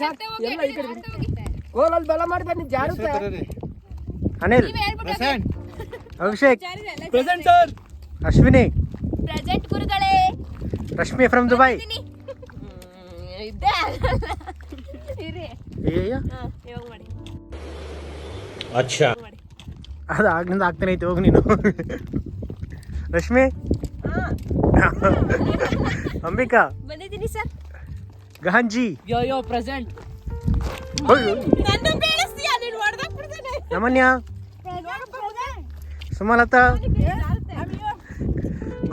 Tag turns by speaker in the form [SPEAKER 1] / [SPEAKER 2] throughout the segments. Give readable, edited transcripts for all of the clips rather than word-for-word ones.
[SPEAKER 1] Sir ಎಲ್ಲ ಈ ಕಡೆ ಗೋಲಲ್ಲಿ ಬಲ ಮಾಡಿ ಬನ್ನಿ ಜಾರುತ್ತೆ.
[SPEAKER 2] Anil
[SPEAKER 3] present,
[SPEAKER 2] Abhishek
[SPEAKER 3] present sir,
[SPEAKER 2] Ashwini
[SPEAKER 4] present ಗುರುಗಳೇ,
[SPEAKER 2] ರಶ್ಮಿ ಫ್ರಮ್ ದುಬೈ.
[SPEAKER 4] ಇದ್ದೆ ಇರಿ
[SPEAKER 2] ಅಯ್ಯಯ್ಯ
[SPEAKER 4] ಇವಾಗ ಮಾಡಿ.
[SPEAKER 3] ಅಚ್ಚಾ
[SPEAKER 2] ಅದು ಆಗ್ಲಿಂದ ಆಗ್ತಾನೆ ಐತೆ, ಹೋಗಿ ನೀನು. ರಶ್ಮಿ, ಅಂಬಿಕಾ,
[SPEAKER 4] ಬಂದಿದ್ದೀನಿ ಸರ್.
[SPEAKER 2] ಗಹಂಜಿ,
[SPEAKER 1] ಯೋ ಪ್ರೆಸೆಂಟ್.
[SPEAKER 4] ನನ್ನ ಬೆಳೆಸ್ತೀಯ ನೀನು ಹೊಡೆದಾಕ್ ಬಿಡ್ತಾನೆ.
[SPEAKER 2] ನಮನ್ಯ, ಸುಮಲತಾ,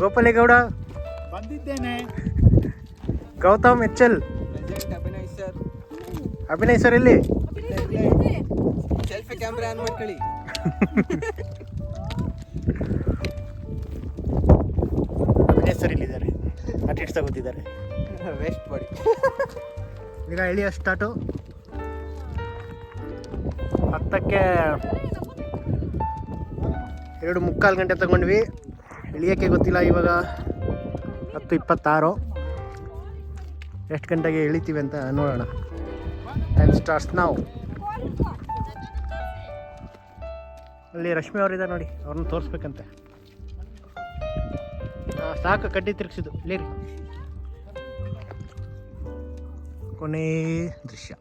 [SPEAKER 2] ಗೋಪಾಲೇಗೌಡ,
[SPEAKER 3] ಬಂದಿದ್ದೇನೆ.
[SPEAKER 2] ಗೌತಮ್ ಎಚ್ಚಲ್,
[SPEAKER 3] present Abhinay sir.
[SPEAKER 2] Abhinay sir ಎಲ್ಲಿ?
[SPEAKER 3] ಸೆಲ್ಫಿ ಕ್ಯಾಮ್ರಾ ಆನ್ ಮಾಡ್ಕೊಳ್ಳಿ.
[SPEAKER 2] ಅಭಿನಯ್ ಸರ್ ಇಲ್ಲಿದ್ದಾರೆ, ಅಟಿಟ್ಸ್ ತಗೋತಿದ್ದಾರೆ.
[SPEAKER 3] ವೇಸ್ಟ್ ಮಾಡಿ.
[SPEAKER 2] ಈಗ ಇಳಿಯೋ ಸ್ಟಾರ್ಟು. 10ಕ್ಕೆ 2:45 ಗಂಟೆ ತಗೊಂಡ್ವಿ. ಇಳಿಯೋಕ್ಕೆ ಗೊತ್ತಿಲ್ಲ, ಇವಾಗ 10:26. ಎಷ್ಟು ಗಂಟೆಗೆ ಇಳಿತೀವಿ ಅಂತ ನೋಡೋಣ. ಟೈಮ್ ಸ್ಟಾರ್ಟ್ಸ್ ನಾವು. ಅಲ್ಲಿ ರಶ್ಮಿ ಅವರಿದ್ದಾರೆ ನೋಡಿ, ಅವ್ರನ್ನ ತೋರಿಸ್ಬೇಕಂತೆ. ಸಾಕು, ಕಡ್ಡಿ ತಿರುಗಿಸಿದ್ದು ಇಲ್ಲಿ ರೀ. ಕೊನೆ ದೃಶ್ಯ.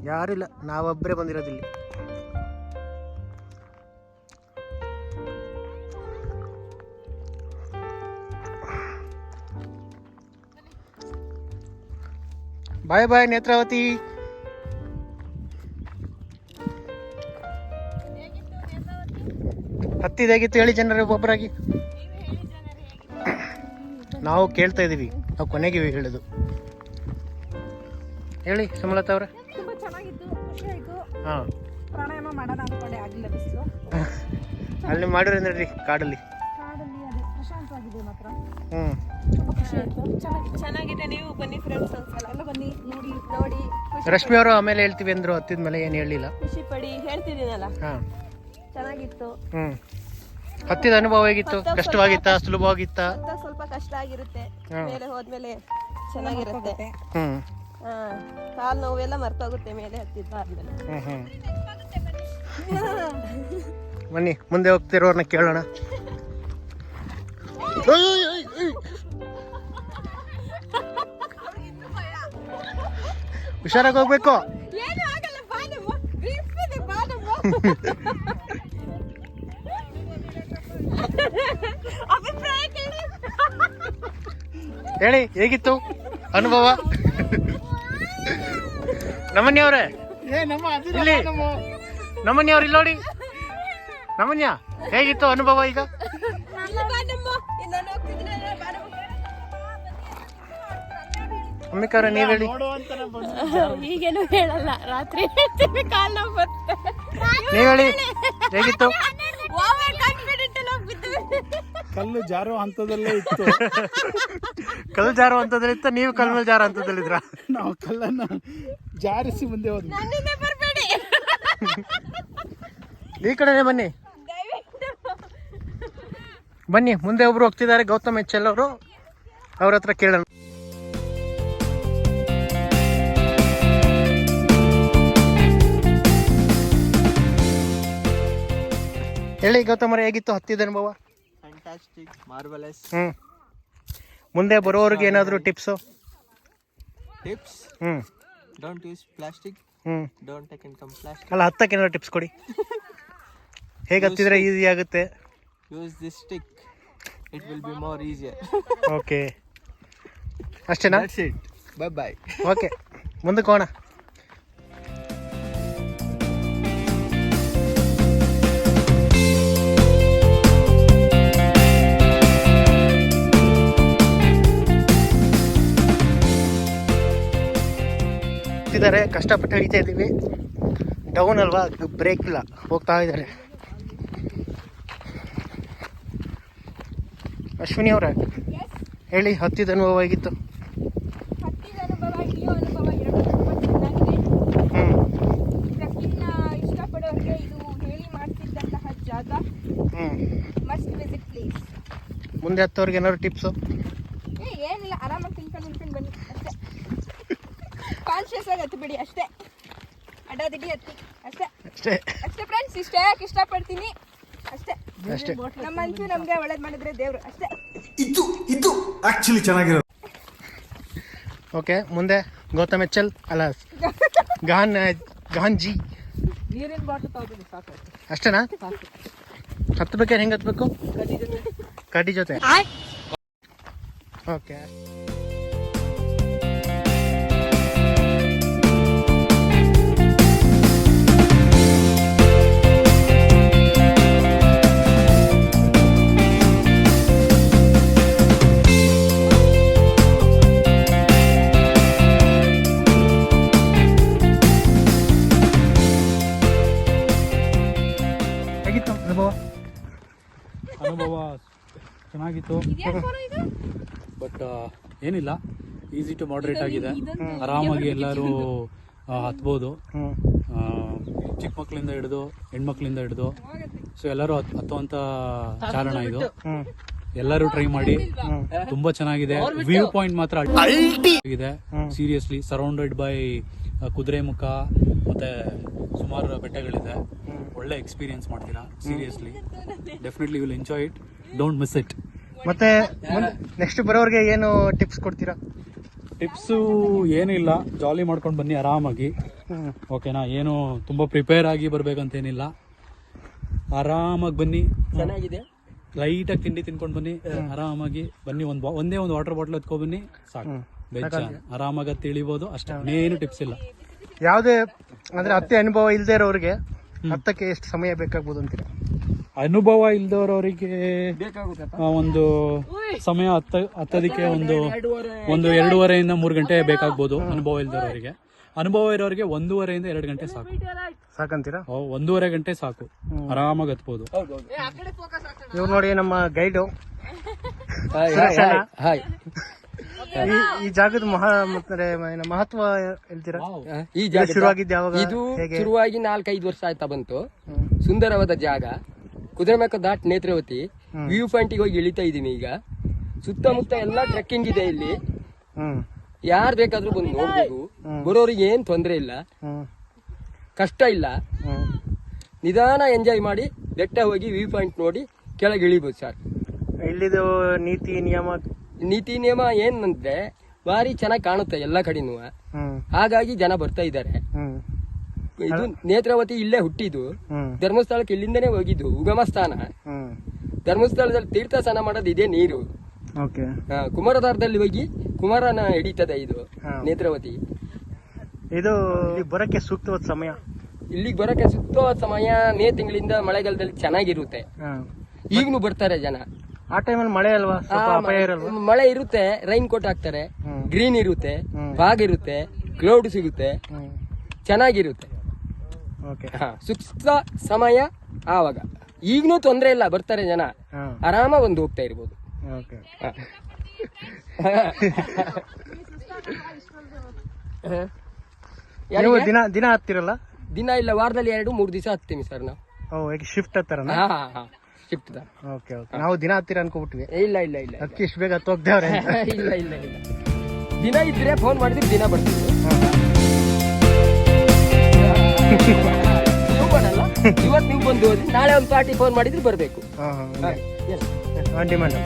[SPEAKER 2] ಯಾರಿಲ್ಲ, ನಾವೊಬ್ಬರೇ ಬಂದಿರೋದಿಲ್ಲಿ. ಬಾಯ್ ಬಾಯ್ ನೇತ್ರಾವತಿ. ಹತ್ತಿದಾಗಿತ್ತು ಹೇಳಿ ಜನರೇ ಒಬ್ಬೊಬ್ಬರಾಗಿ. ನಾವು ಕೇಳ್ತಾ ಇದ್ದೀವಿ, ನಾವು ಕೊನೆಗೆ ಹೇಳೋದು. ಹೇಳಿ ಸುಮಲತಾ ಅವರೇ.
[SPEAKER 4] ತುಂಬಾ ಚೆನ್ನಾಗಿತ್ತು, ಖುಷಿ ಆಯ್ತು.
[SPEAKER 2] ಹಾಂ,
[SPEAKER 4] ಪ್ರಾಣಾಯಾಮ ಮಾಡೋಣ ಅನ್ಕೊಂಡೆ, ಆಗಿಲ್ಲ ಬಿಸಿಲು.
[SPEAKER 2] ಅಲ್ಲಿ ಮಾಡಿರಿ ಅಂದ್ರಿ ಕಾಡಲ್ಲಿ.
[SPEAKER 4] ಕಾಡಲ್ಲಿ ಅದೇ ಪ್ರಶಾಂತವಾಗಿದೆ ಮಾತ್ರ.
[SPEAKER 2] ಹ್ಞೂ,
[SPEAKER 4] ತುಂಬಾ ಖುಷಿ ಆಯ್ತು. ಚೆನ್ನಾಗಿದೆ. ನೀವು ಬನ್ನಿ ಫ್ರೆಂಡ್ಸ್, ಒಂದ್ಸಲ ಎಲ್ಲ ಬನ್ನಿ, ನೋಡಿ ಖುಷಿ
[SPEAKER 2] ರಶ್ಮಿ ಅವರು ಆಮೇಲೆ ಹೇಳ್ತೀವಿ ಅಂದರು, ಹತ್ತಿದ ಮೇಲೆ ಏನು ಹೇಳಿಲ್ಲ.
[SPEAKER 4] ಖುಷಿ ಪಡಿ. ಹೇಳ್ತಿದ್ದೀನಲ್ಲ,
[SPEAKER 2] ಹಾಂ,
[SPEAKER 4] ಚೆನ್ನಾಗಿತ್ತು.
[SPEAKER 2] ಹ್ಞೂ. ಹತ್ತಿದ ಅನುಭವ ಹೇಗಿತ್ತು? ಕಷ್ಟವಾಗಿತ್ತಾ, ಸುಲಭವಾಗಿತ್ತಾ?
[SPEAKER 4] ಸ್ವಲ್ಪ ಕಷ್ಟ ಆಗಿರುತ್ತೆ,
[SPEAKER 2] ಹಾ.
[SPEAKER 4] ಮೇಲೆ ಹೋದ್ಮೇಲೆ ಚೆನ್ನಾಗಿರುತ್ತೆ.
[SPEAKER 2] ಹ್ಞೂ
[SPEAKER 4] ಕಾಲು ನೋವೆಲ್ಲ ಮರ್ತೋಗುತ್ತೆ ಮೇಲೆ ಹತ್ತಿದ್ದಾದ್ಮೇಲೆ.
[SPEAKER 2] ಹ್ಞೂ ಬನ್ನಿ, ಮುಂದೆ ಹೋಗ್ತಿರೋರ್ನ ಕೇಳೋಣ. ಹುಷಾರಾಗಿ ಹೋಗ್ಬೇಕು.
[SPEAKER 4] ಏನು ಆಗಲ್ಲ, ಬಾನಮ್ಮ ಗ್ರೀಪ್ ಇದೆ, ಬಾನಮ್ಮ. ಅಭಿಪ್ರಾಯ ಕೇಳಿ
[SPEAKER 2] ಹೇಳಿ, ಹೇಗಿತ್ತು ಅನುಭವ? ನಮನ್ಯ ಅವರೇ ಇಲ್ಲಿ, ನಮನ್ಯ ಅವ್ರು ಇಲ್ಲಿ ನೋಡಿ. ನಮನ್ಯ, ಹೇಗಿತ್ತು ಅನುಭವ ಈಗ? ಅಮ್ಮಿಕ ಅವ್ರೆ, ನೀವು ಹೇಳಿ.
[SPEAKER 4] ಈಗೇನು ಹೇಳಲ್ಲ, ರಾತ್ರಿ ಹೇಳ್ತೀವಿ, ಕಾಲ್ ನೋವು ಬರುತ್ತೆ.
[SPEAKER 2] ನೀವು ಹೇಳಿ, ಹೇಗಿತ್ತು?
[SPEAKER 3] ಕಲ್ಲು ಜಾರೋ ಹಂತದಲ್ಲೇ ಇತ್ತು.
[SPEAKER 2] ಕಲ್ಲು ಜಾರೋ ಹಂತದಲ್ಲಿತ್ತ, ನೀವು ಕಲ್ ಮೇಲೆ ಜಾರೋ ಹಂತದಲ್ಲಿದ್ರ?
[SPEAKER 3] ನಾವು ಕಲ್ಲನ್ನು ಜಾರಿಸಿ ಮುಂದೆ ಹೋದ್ವಿ.
[SPEAKER 4] ಬರಬೇಡಿ,
[SPEAKER 2] ಈ ಕಡೆನೆ ಬನ್ನಿ. ಬನ್ನಿ, ಮುಂದೆ ಒಬ್ರು ಹೋಗ್ತಿದ್ದಾರೆ, ಗೌತಮ್ ಎಚ್ಚಲ್ ಅವರು. ಅವ್ರ ಹತ್ರ ಕೇಳೋಣ. ಹೇಳಿ ಗೌತಮ್ ಅವರೇ, ಹೇಗಿತ್ತು ಹತ್ತಿದ ಅನುಭವ?
[SPEAKER 3] Fantastic, marvellous.
[SPEAKER 2] ಮುಂದೆ ಬರೋರಿಗೆ ಏನಾದರೂ tips?
[SPEAKER 3] Tips: don't use plastic, don't take and come plastic.
[SPEAKER 2] ಅಲ್ಲ, ಹತ್ತಕ್ಕೆ ಏನಾದ್ರು ಟಿಪ್ಸ್ ಕೊಡಿ. ಹೇಗೆ ಹತ್ತಿದ್ರೆ ಈಸಿ ಆಗುತ್ತೆ?
[SPEAKER 3] Use this stick, it will be more easier.
[SPEAKER 2] Okay, ಅಷ್ಟೇನಾ?
[SPEAKER 3] That's it, bye bye.
[SPEAKER 2] Okay, ಮುಂದಕ್ಕೆ ಹೋಗೋಣ. ಕಷ್ಟಪಟ್ಟು ಹಿಡಿತಾ ಇದ್ದೀವಿ. ಡೌನ್ ಅಲ್ವಾ, ಬ್ರೇಕ್ ಇಲ್ಲ, ಹೋಗ್ತಾ ಇದ್ದಾರೆ. ಅಶ್ವಿನಿ ಅವರೇ ಹೇಳಿ, ಹತ್ತಿದ ಅನುಭವ ಹೇಗಿತ್ತು?
[SPEAKER 4] ಹತ್ತಿದ ಅನುಭವ, ಇಳಿಯೋ ಅನುಭವ ಎರಡು ತುಂಬ ಚೆನ್ನಾಗಿದೆ. ಟ್ರೆಕ್ಕಿಂಗ್ನ ಇಷ್ಟಪಡೋರಿಗೆ ಇದು ಹೇಳಿ ಮಾಡ್ತಿದ್ದಂತಹ ಜಾಗ. Must visit place.
[SPEAKER 2] ಮುಂದೆ ಹತ್ತೋರಿಗೆ ಏನಾದ್ರು ಟಿಪ್ಸು?
[SPEAKER 4] ಏನಿಲ್ಲ, ಆರಾಮಾಗಿ ತಿನ್ಕೊಂಡು ಬನ್ನಿ ಅಷ್ಟೇ. ಕಾನ್ಶಿಯಸ್ ಆಗಿ ಹತ್ತು ಬಿಡಿ ಅಷ್ಟೇ, ಅಡ್ಡಾದಿಡ್ಡಿ ಹತ್ತಿ ಅಷ್ಟೇ
[SPEAKER 2] ಅಷ್ಟೇ
[SPEAKER 4] ಅಷ್ಟೇ ಫ್ರೆಂಡ್ಸ್. ಇಷ್ಟೇ ಇಷ್ಟಪಡ್ತೀನಿ ಅಷ್ಟೇ.
[SPEAKER 2] ಅಷ್ಟೇ.
[SPEAKER 4] ನಮ್ಮಂತೂ ನಮ್ಗೆ ಒಳ್ಳೇದ್ ಮಾಡಿದ್ರೆ ದೇವ್ರು ಅಷ್ಟೇ.
[SPEAKER 5] ಇದು ಆಕ್ಚುಲಿ ಚೆನ್ನಾಗಿರೋದು.
[SPEAKER 2] ಓಕೆ, ಮುಂದೆ ಗೌತಮ್ ಎಚ್ ಎಲ್ ಅಲ್ಲ ಗಾಂಜಿ
[SPEAKER 1] ನೀರಿನ ಬಾಟ್ಲು ತಗೋತೀನಿ ಸಾಕು.
[SPEAKER 2] ಅಷ್ಟೇನಾ? ಹತ್ಬೇಕಾದ್ರೆ ಹೆಂಗೆ ಹತ್ಬೇಕು? ಕಡ್ಡಿ ಜೊತೆ. ಓಕೆ, ಹೇಗಿತ್ತು
[SPEAKER 6] ಅನುಭವ ಚೆನ್ನಾಗಿತ್ತು. ಬಟ್ ಏನಿಲ್ಲ, ಈಸಿ ಟು ಮಾಡ್ರೇಟ್ ಆಗಿದೆ. ಆರಾಮಾಗಿ ಎಲ್ಲರೂ ಹತ್ಬೋದು. ಚಿಕ್ಕ ಮಕ್ಕಳಿಂದ ಹಿಡಿದು ಹೆಣ್ಮಕ್ಳಿಂದ ಹಿಡಿದು ಸೊ ಎಲ್ಲರೂ ಹತ್ತುವಂತ ಚಾರಣ ಇದು. ಎಲ್ಲರೂ ಟ್ರೈ ಮಾಡಿ, ತುಂಬಾ ಚೆನ್ನಾಗಿದೆ. ವ್ಯೂ ಪಾಯಿಂಟ್ ಮಾತ್ರ ಆಗಿದೆ. ಸೀರಿಯಸ್ಲಿ ಸರೌಂಡೆಡ್ ಬೈ ಕುದುರೆಮುಖ ಮತ್ತೆ ಸುಮಾರು ಬೆಟ್ಟಗಳಿದೆ. ಒಳ್ಳೆ ಎಕ್ಸ್ಪೀರಿಯನ್ಸ್ ಮಾಡ್ತೀರಾ. Seriously definitely will enjoy it, don't miss it.
[SPEAKER 2] ಮತ್ತೆ ನೆಕ್ಸ್ಟ್ ಬರೋರಿಗೆ ಏನು ಟಿಪ್ಸ್ ಕೊಡ್ತೀರಾ?
[SPEAKER 6] ಟಿಪ್ಸು ಏನಿಲ್ಲ, ಜಾಲಿ ಮಾಡ್ಕೊಂಡು ಬನ್ನಿ ಆರಾಮಾಗಿ. ಓಕೆನಾ? ಏನು ತುಂಬಾ ಪ್ರಿಪೇರ್ ಆಗಿ ಬರ್ಬೇಕಂತೇನಿಲ್ಲ, ಆರಾಮಾಗಿ ಬನ್ನಿ.
[SPEAKER 1] ಚೆನ್ನಾಗಿದೆ.
[SPEAKER 6] ಲೈಟಾಗಿ ತಿಂಡಿ ತಿನ್ಕೊಂಡು ಬನ್ನಿ, ಆರಾಮಾಗಿ ಬನ್ನಿ. ಒಂದೇ ಒಂದು ವಾಟರ್ ಬಾಟಲ್ ಎತ್ಕೊ ಬನ್ನಿ ಸಾಕು. ಆರಾಮಾಗಿ ತಿಳಿಬೋದು ಅಷ್ಟೇ, ಏನು ಟಿಪ್ಸ್ ಇಲ್ಲ.
[SPEAKER 2] ಯಾವುದೇ ಅಂದ್ರೆ ಹತ್ತೆ ಅನುಭವ ಇಲ್ಲದೆ ಇರೋರಿಗೆ ಹತ್ತಕ್ಕೆ ಎಷ್ಟು ಸಮಯ ಬೇಕಾಗ್ಬೋದು ಅಂತೀರಾ?
[SPEAKER 6] ಅನುಭವ ಇಲ್ದವರವರಿಗೆ ಒಂದು ಸಮಯ ಹತ್ತೋದಕ್ಕೆ ಒಂದು 2.5 3 ಗಂಟೆ ಬೇಕಾಗ್ಬೋದು. ಅನುಭವ ಇಲ್ದವರಿಗೆ. ಅನುಭವ ಇರೋರಿಗೆ 1.5 ಇಂದ 2 ಗಂಟೆ ಸಾಕು.
[SPEAKER 2] ಸಾಕಂತೀರಾ?
[SPEAKER 6] 1.5 ಗಂಟೆ ಸಾಕು, ಆರಾಮಾಗಿ ಹತ್ಬೋದು.
[SPEAKER 2] ಇವ್ರು ನೋಡಿ ನಮ್ಮ ಗೈಡು. ಈ ಜಾಗದ ಮಹತ್ವ ಹೇಳ್ತೀರಾ?
[SPEAKER 1] ಈ ಜಾಗ
[SPEAKER 2] ಶುರುವಾಗಿದ್ದು ಯಾವಾಗ?
[SPEAKER 1] ಇದು ಶುರುವಾಗಿ 4-5 ವರ್ಷ ಆಯ್ತಾ ಬಂತು. ಸುಂದರವಾದ ಜಾಗ. ಕುದುರೆಮುಖ ದಾಟ್ ನೇತ್ರಾವತಿ ವ್ಯೂ ಪಾಯಿಂಟ್ ಹೋಗಿ ಇಳಿತಾ ಇದೀನಿ ಈಗ. ಸುತ್ತಮುತ್ತ ಎಲ್ಲಾ ಟ್ರೆಕ್ಕಿಂಗ್ ಇದೆ ಇಲ್ಲಿ. ಯಾರು ಬೇಕಾದ್ರೂ ಬಂದು ನೋಡ್ಬೋದು. ಬರೋರಿಗೆ ಏನ್ ತೊಂದ್ರೆ ಇಲ್ಲ, ಕಷ್ಟ ಇಲ್ಲ. ನಿಧಾನ ಎಂಜಾಯ್ ಮಾಡಿ ಬೆಟ್ಟ ಹೋಗಿ ವ್ಯೂ ಪಾಯಿಂಟ್ ನೋಡಿ ಕೆಳಗೆ ಇಳಿಬೋದು ಸರ್.
[SPEAKER 2] ಇಲ್ಲಿದು ನೀತಿ ನಿಯಮ
[SPEAKER 1] ಏನಂದ್ರೆ ಭಾರಿ ಚೆನ್ನಾಗಿ ಕಾಣುತ್ತೆ ಎಲ್ಲ ಕಡೆನೂ. ಹಾಗಾಗಿ ಜನ ಬರ್ತಾ ಇದ್ದಾರೆ. ಇದು ನೇತ್ರಾವತಿ ಇಲ್ಲೇ ಹುಟ್ಟಿದ್ದು. ಧರ್ಮಸ್ಥಳಕ್ಕೆ ಇಲ್ಲಿಂದನೇ ಹೋಗಿದ್ದು, ಉಗಮ ಸ್ಥಾನ. ಧರ್ಮಸ್ಥಳದಲ್ಲಿ ತೀರ್ಥ ಸ್ನಾನ ಮಾಡೋದು ಇದೇ ನೀರು. ಕುಮಾರಧಾರದಲ್ಲಿ ಹೋಗಿ ಕುಮಾರನ ಹಿಡಿತದೆ ಇದು ನೇತ್ರಾವತಿ.
[SPEAKER 2] ಇದು ಬರಕ್ಕೆ ಸೂಕ್ತವಾದ ಸಮಯ.
[SPEAKER 1] ಇಲ್ಲಿಗೆ ಬರಕ್ಕೆ ಸೂಕ್ತವಾದ ಸಮಯ ಮೇ ತಿಂಗಳಿಂದ ಮಳೆಗಾಲದಲ್ಲಿ ಚೆನ್ನಾಗಿರುತ್ತೆ. ಈಗಲೂ ಬರ್ತಾರೆ ಜನ.
[SPEAKER 2] ಆ ಟೈಮಲ್ಲಿ ಮಳೆ ಅಲ್ವಾ? ಅಪಾಯ ಇರಲ್ವಾ?
[SPEAKER 1] ಮಳೆ ಇರುತ್ತೆ, ರೈನ್ ಕೋಟ್ ಹಾಕ್ತಾರೆ, ಗ್ರೀನ್ ಇರುತ್ತೆ, ಫಾಗ್ ಇರುತ್ತೆ, ಕ್ಲೌಡ್ ಸಿಗುತ್ತೆ, ಚೆನ್ನಾಗಿರುತ್ತೆ. ಸೂಕ್ತ ಸಮಯ ಆವಾಗ. ಈಗನೂ ತೊಂದ್ರೆ ಇಲ್ಲ, ಬರ್ತಾರೆ ಜನ, ಆರಾಮಾಗಿ ಒಂದು ಹೋಗ್ತಾ ಇರ್ಬೋದು.
[SPEAKER 2] ದಿನ ಹತ್ತಿರಲ್ಲ?
[SPEAKER 1] ದಿನ ಇಲ್ಲ, ವಾರದಲ್ಲಿ 2-3 ದಿವಸ ಹತ್ತೀವಿ ಸರ್ ನಾವು.
[SPEAKER 2] ಶಿಫ್ಟ್ ಹತ್ತಾರ?
[SPEAKER 1] ಶಿಫ್ಟ್.
[SPEAKER 2] ನಾವು ದಿನ ಹತ್ತಿರ ಅನ್ಕೋಬಿಟ್ವಿ.
[SPEAKER 1] ಇಲ್ಲ ಇಲ್ಲ ಇಲ್ಲ,
[SPEAKER 2] ಅದಕ್ಕೆ ಇಷ್ಟು ಬೇಗ ಹತ್ತೋಗ್ದೇವ್ರೆ.
[SPEAKER 1] ಇಲ್ಲ ಇಲ್ಲ ಇಲ್ಲ, ದಿನ ಇದ್ರೆ ಫೋನ್ ಮಾಡಿದ್ರೆ ದಿನ ಬರ್ತೀವಿ. ನೀವು ಬರಲ್ಲ, ಇವತ್ತು ನೀವು ಬಂದು ಹೋದ್ರಿ, ನಾಳೆ ಒಂದು ಪಾರ್ಟಿ ಫೋನ್ ಮಾಡಿದ್ರೆ ಬರ್ಬೇಕು.
[SPEAKER 2] ಡಿಮಾಂಡ್.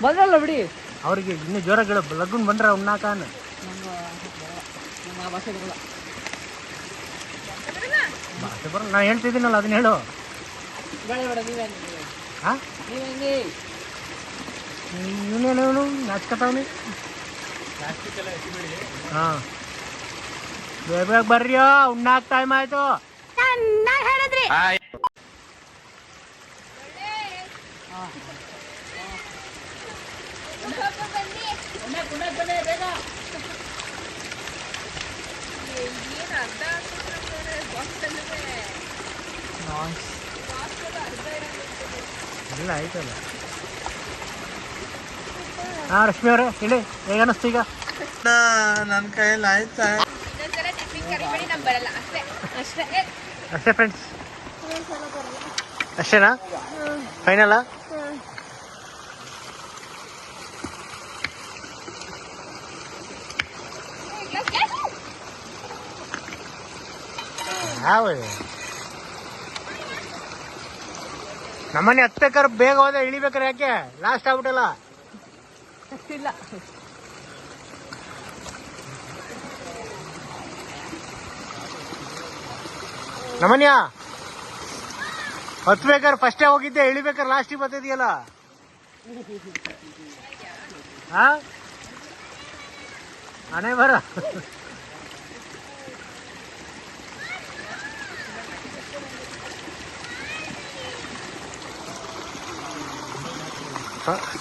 [SPEAKER 1] ಬಂದ್ರಲ್ಲ ಬಿಡಿ,
[SPEAKER 2] ಅವ್ರಿಗೆ ಇನ್ನು ಜೋರಾಗಿ ಲಗ್ನ ಬಂದ್ರ ಉಣ್ಣಾಕ. ನಾ ಹೇಳ್ತಿದ್ದೀನಲ್ಲ, ಅದನ್ನ ಹೇಳು. ಇವನೇನು ನಾಚ್ಕತಾವ್ನಿ. ಹಾ, ಬೇಗ ಬರ್ರಿ, ಉಣ್ಣಾಕ ಟೈಮ್ ಆಯ್ತು.
[SPEAKER 4] ಏನು ಅರ್ಧ
[SPEAKER 2] ಇಲ್ಲ ಆಯ್ತಲ್ಲ. ಹಾಂ ರಶ್ಮಿ ಅವರೇ ಹೇಳಿ, ಹೇಗೆ ಅನ್ನಿಸ್ತು ಈಗ?
[SPEAKER 3] ನನ್ನ ಕೈಯಲ್ಲಿ ಆಯ್ತಾ?
[SPEAKER 4] ಇನ್ನೊಂದ್ಸಲ ಟಿಫಿನ್ ಕರಿಬೇಡಿ, ನಮ್ಗೆ ಬರಲ್ಲ ಅಷ್ಟೇ ಅಷ್ಟೇ.
[SPEAKER 2] ಅಷ್ಟೇ ಫ್ರೆಂಡ್ಸ್, ಅಷ್ಟೇನಾ ಫೈನಲ್ಲ? ಯಾವ ನಮ್ಮನೆ ಹತ್ಬೇಕಾದ್ರೆ ಬೇಗ ಹೋದ್ರೆ ಇಳಿಬೇಕಾರೆ ಯಾಕೆ ಲಾಸ್ಟ್ ಆಗ್ಬಿಟ್ಟಲ್ಲ?
[SPEAKER 4] ಇಲ್ಲ
[SPEAKER 2] ನಮ್ಮನ್ಯಾ ಹತ್ಬೇಕಾದ್ರೆ ಫಸ್ಟೇ ಹೋಗಿದ್ದೆ, ಇಳಿಬೇಕಾದ್ರೆ ಲಾಸ್ಟಿಗೆ ಬರ್ತಿದೆಯಲ್ಲ. ಹಾ ಅನೇ ಬರ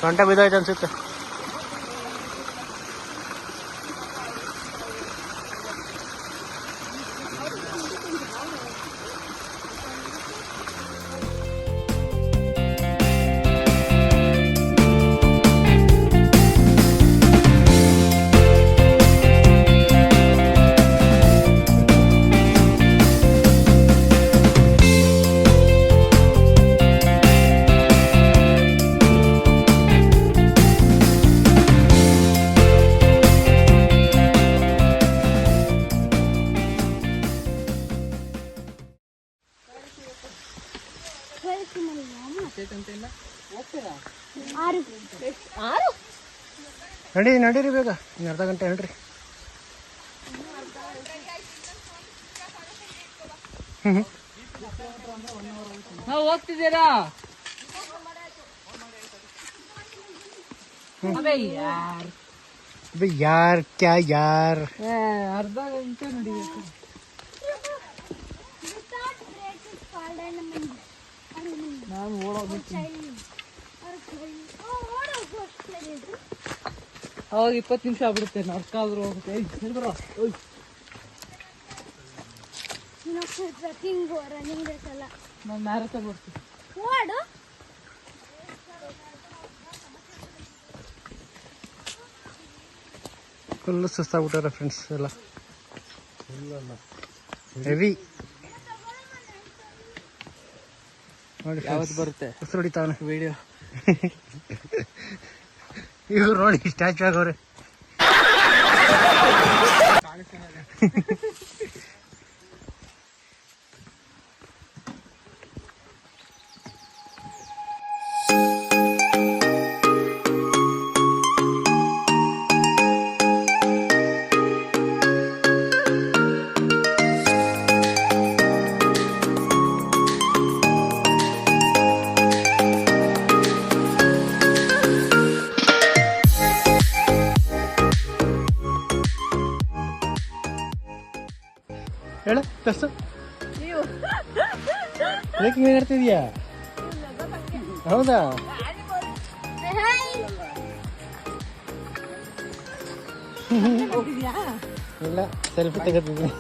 [SPEAKER 2] ಸೊಂಟ ಬಿದ್ದೋಯ್ತು ಅನ್ಸುತ್ತೆ. ನಡೀರಿ ಬೇಗ, ಇನ್ನು ಅರ್ಧ ಗಂಟೆ ಹೇಳ್ರಿ.
[SPEAKER 1] ಹೋಗ್ತಿದ್ದೀರಾ?
[SPEAKER 2] ಯಾರ್ ಕ್ಯಾ ಯಾರ್
[SPEAKER 1] ಅರ್ಧ ಗಂಟೆ ನಡಿಬೇಕು. ನಾನು ಅವಾಗ 20 ನಿಮಿಷ ಆಗ್ಬಿಡುತ್ತೆ, ನಡ್ಕಾದ್ರು ಹೋಗುತ್ತೆ. ನಾನು ಮ್ಯಾರಥಾನ್ ಹೋಗ್ತೀನಿ.
[SPEAKER 2] ಫುಲ್ ಸುಸ್ತಾಗ್ಬಿಟ್ಟಾರೆ ಫ್ರೆಂಡ್ಸ್ ಎಲ್ಲ, ಹೆವಿ ನೋಡಿ.
[SPEAKER 1] ಯಾವತ್ತು ಬರುತ್ತೆ
[SPEAKER 2] ಉಸಿರು ಹೊಡಿತಾವನೆ
[SPEAKER 1] ವಿಡಿಯೋ?
[SPEAKER 2] ಇವ್ರು ನೋಡಿ ಸ್ಟ್ಯಾಚು ಆಗವ್ರೆ. ಹೇಳ ಕಷ್ಟ ಏಕೆ ಹಿಂಗೆ ಮಾಡ್ತಿದ್ಯಾ? ಹೌದಾ? ಇಲ್ಲ, ಸೆಲ್ಫಿ ತೆಗೆದಿದ್ದೀನಿ.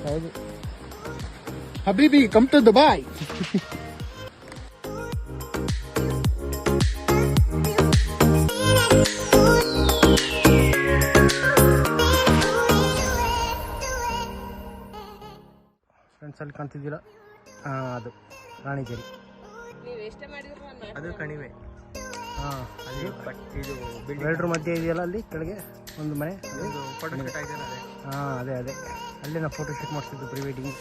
[SPEAKER 2] ಹೌದು. ಹಬೀಬಿ ಕಮ್ ಟು ದುಬಾಯ್. ಫ್ರೆಂಡ್ಸ್ ಅಲ್ಲಿ ಕಾಣ್ತಿದ್ದೀರ, ಅದು ರಾಣಿಜೇರಿ.
[SPEAKER 3] ಅದು ಕಣಿವೆ.
[SPEAKER 2] ಹಾಂ,
[SPEAKER 3] ಅಲ್ಲಿ ಇದು
[SPEAKER 2] ಎರಡರ ಮಧ್ಯೆ ಇದೆಯಲ್ಲ, ಅಲ್ಲಿ ಕೆಳಗೆ ಒಂದು ಮನೆ.
[SPEAKER 3] ಫೋಟೋ ಶೂಟ್ ಆಗಿದೆ.
[SPEAKER 2] ಹಾಂ, ಅದೇ ಅಲ್ಲಿ ನಾವು ಫೋಟೋ ಶೂಟ್ ಮಾಡಿಸಿದ್ದು ಪ್ರೀ ವೆಡ್ಡಿಂಗ್.